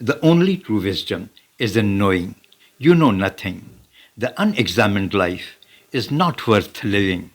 The only true wisdom is in knowing you know nothing. The unexamined life is not worth living.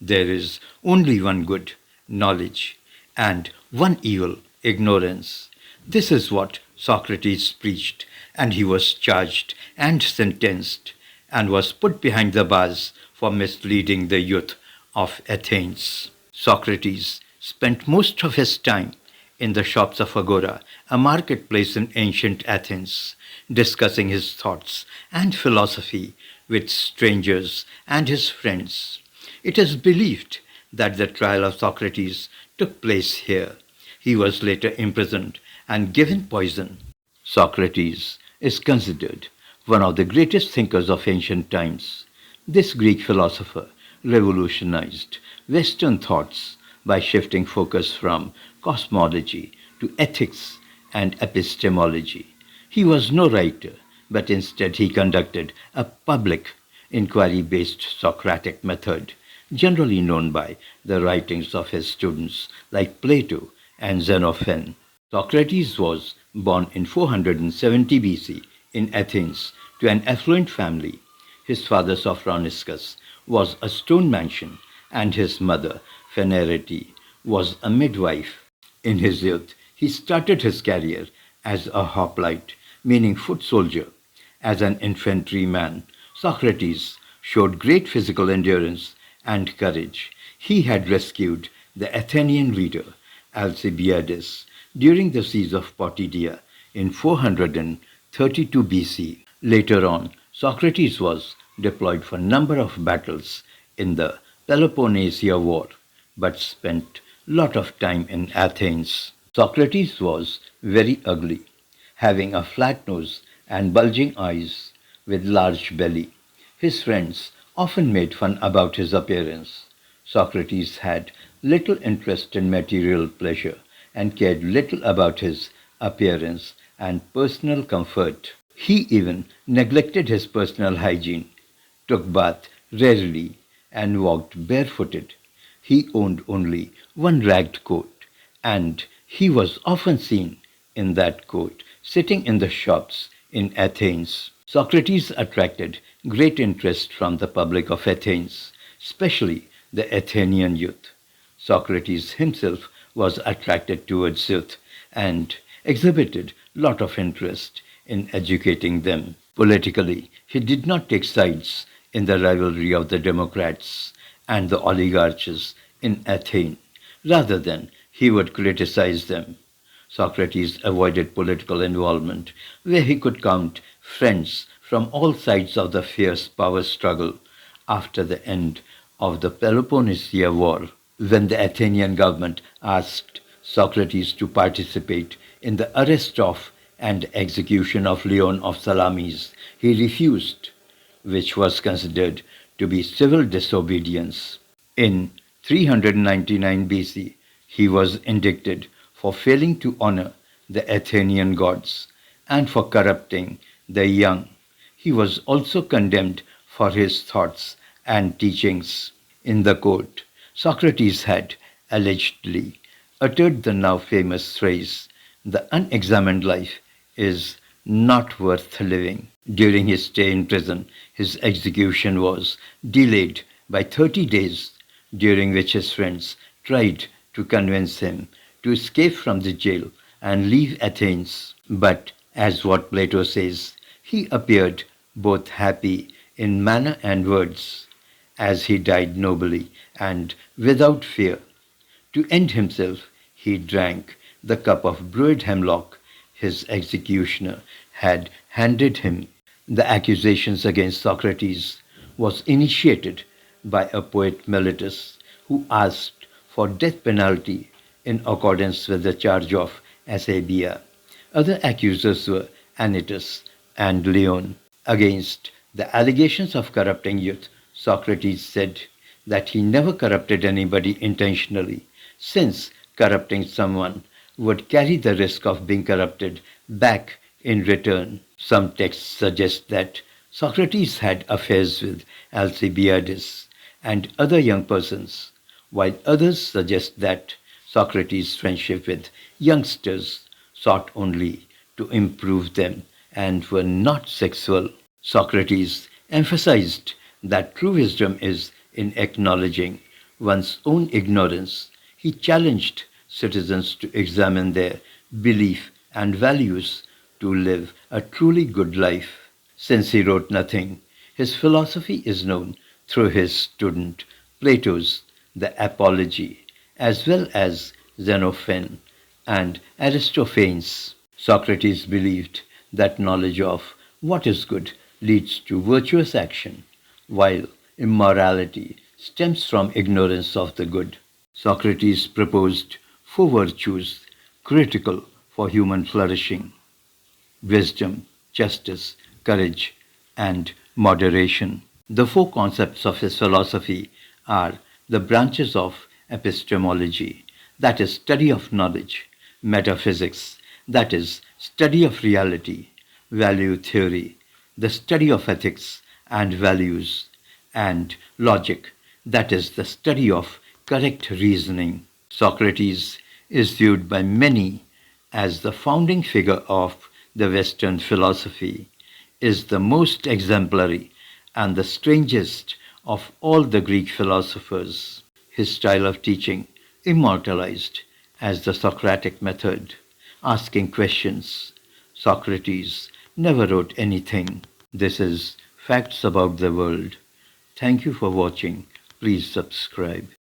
There is only one good, knowledge, and one evil, ignorance. This is what Socrates preached, and he was charged and sentenced, and was put behind the bars for misleading the youth of Athens. Socrates spent most of his time in the shops of Agora, a marketplace in ancient Athens, discussing his thoughts and philosophy with strangers and his friends. It is believed that the trial of Socrates took place here. He was later imprisoned and given poison. Socrates is considered one of the greatest thinkers of ancient times. This Greek philosopher revolutionized Western thoughts by shifting focus from cosmology to ethics and epistemology. He was no writer, but instead he conducted a public inquiry-based Socratic method, generally known by the writings of his students like Plato and Xenophon. Socrates was born in 470 BC in Athens to an affluent family. His father Sophroniscus was a stone mansion and his mother Phanerete was a midwife. In his youth, he started his career as a hoplite, meaning foot soldier. As an infantryman, Socrates showed great physical endurance and courage. He had rescued the Athenian leader Alcibiades during the siege of Potidea in 432 BC. Later on, Socrates was deployed for a number of battles in the Peloponnesian War, but spent a lot of time in Athens. Socrates was very ugly, having a flat nose and bulging eyes with large belly. His friends often made fun about his appearance. Socrates had little interest in material pleasure and cared little about his appearance and personal comfort. He even neglected his personal hygiene, took bath rarely, and walked barefooted. He owned only one ragged coat, and he was often seen in that coat, sitting in the shops in Athens. Socrates attracted great interest from the public of Athens, especially the Athenian youth. Socrates himself was attracted towards youth and exhibited lot of interest in educating them. Politically, he did not take sides in the rivalry of the Democrats and the oligarchs in Athens. Rather than he would criticize them. Socrates avoided political involvement where he could count friends from all sides of the fierce power struggle after the end of the Peloponnesian War. When the Athenian government asked Socrates to participate in the arrest of and execution of Leon of Salamis, he refused, which was considered to be civil disobedience. In 399 BC, he was indicted for failing to honor the Athenian gods and for corrupting the young. He was also condemned for his thoughts and teachings. In the court, Socrates had allegedly uttered the now famous phrase, "The unexamined life is not worth living." During his stay in prison, his execution was delayed by 30 days, during which his friends tried to convince him to escape from the jail and leave Athens. But, as what Plato says, he appeared both happy in manner and words, as he died nobly and without fear. To end himself, he drank the cup of brewed hemlock his executioner had handed him. The accusations against Socrates was initiated by a poet Meletus, who asked for death penalty in accordance with the charge of Asabia. Other accusers were Anytus and Leon. Against the allegations of corrupting youth, Socrates said that he never corrupted anybody intentionally, since corrupting someone would carry the risk of being corrupted back in return. Some texts suggest that Socrates had affairs with Alcibiades and other young persons, while others suggest that Socrates' friendship with youngsters sought only to improve them and were not sexual. Socrates emphasized that true wisdom is in acknowledging one's own ignorance. He challenged citizens to examine their belief and values to live a truly good life. Since he wrote nothing, his philosophy is known through his student Plato's The Apology, as well as Xenophon and Aristophanes. Socrates believed that knowledge of what is good leads to virtuous action, while immorality stems from ignorance of the good. Socrates proposed four virtues critical for human flourishing: wisdom, justice, courage, and moderation. The four concepts of his philosophy are the branches of epistemology, that is, study of knowledge; metaphysics, that is, study of reality; value theory, the study of ethics and values; and logic, that is, the study of correct reasoning. Socrates is viewed by many as the founding figure of the Western philosophy, is the most exemplary and the strangest of all the Greek philosophers. His style of teaching, immortalized as the Socratic method, asking questions. Socrates never wrote anything. This is Facts About the World. Thank you for watching. Please subscribe.